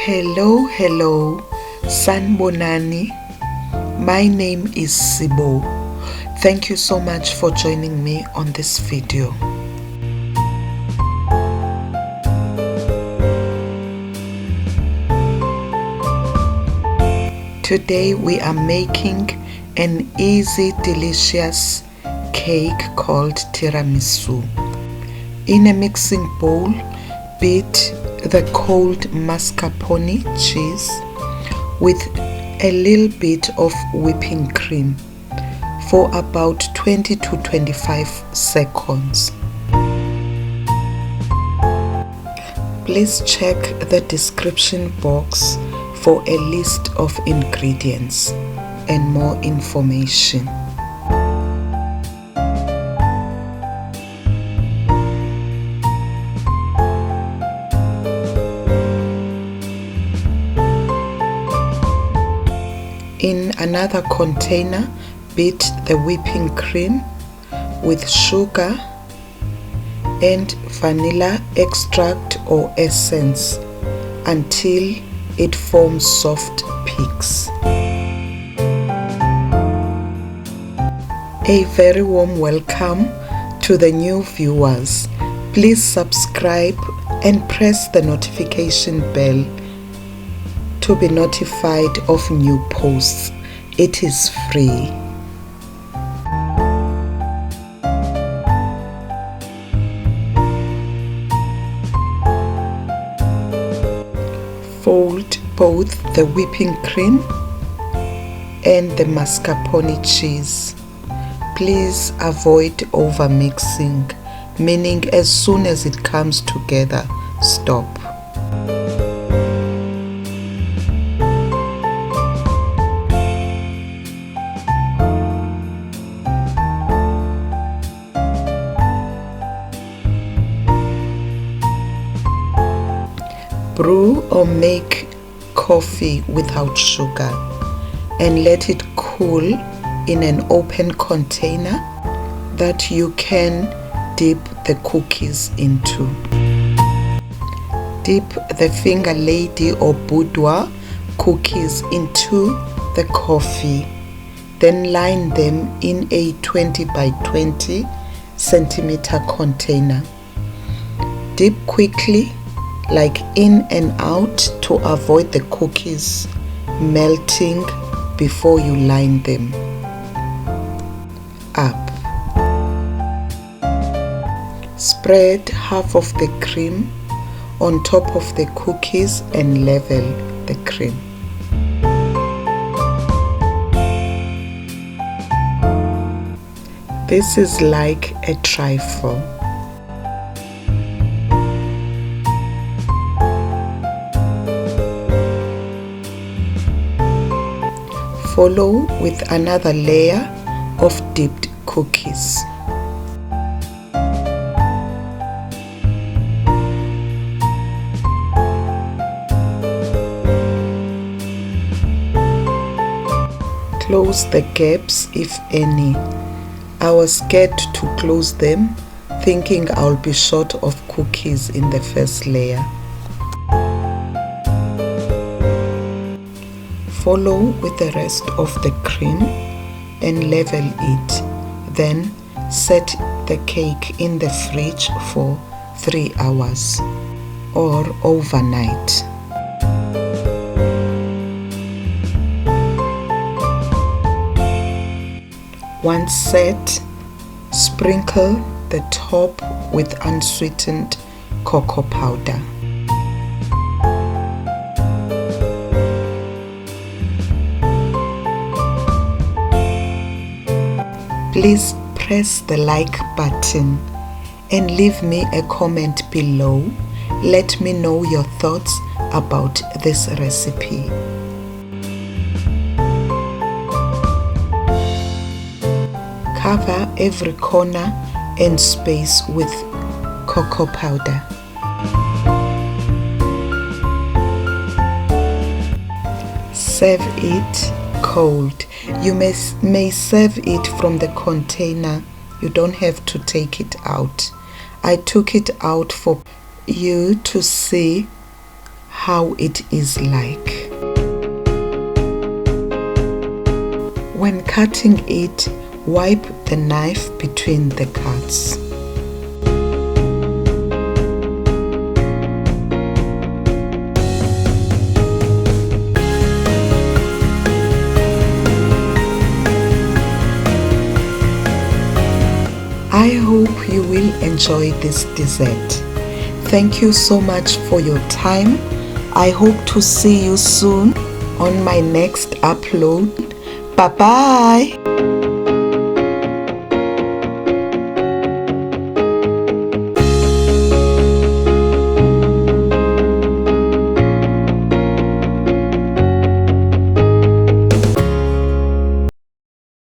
Hello, Sanbonani. My name is CBO. Thank you so much for joining me on this video. Today we are making an easy, delicious cake called tiramisu. In a mixing bowl, beat the cold mascarpone cheese with a little bit of whipping cream for about 20 to 25 seconds. Please check the description box for a list of ingredients and more information. In another container, beat the whipping cream with sugar and vanilla extract or essence until it forms soft peaks. A very warm welcome to the new viewers. Please subscribe and press the notification bell to be notified of new posts. It is free. Fold both the whipping cream and the mascarpone cheese. Please avoid over mixing, meaning as soon as it comes together, stop. Brew or make coffee without sugar and let it cool in an open container that you can dip the cookies into. Dip the finger lady or bourdour cookies into the coffee. Then line them in a 20 by 20 centimeter container. Dip quickly, like in and out, to avoid the cookies melting before you line them up. Spread half of the cream on top of the cookies and level the cream. This is like a trifle. Follow with another layer of dipped cookies. Close the gaps if any. I was scared to close them, thinking I'll be short of cookies in the first layer. Follow with the rest of the cream and level it. Then set the cake in the fridge for 3 hours or overnight. Once set, sprinkle the top with unsweetened cocoa powder. Please press the like button and leave me a comment below. Let me know your thoughts about this recipe. Cover every corner and space with cocoa powder. Serve it cold. You may serve it from the container. You don't have to take it out. I took it out for you to see how it is like. When cutting it, wipe the knife between the cuts. I hope you will enjoy this dessert. Thank you so much for your time. I hope to see you soon on my next upload. Bye bye.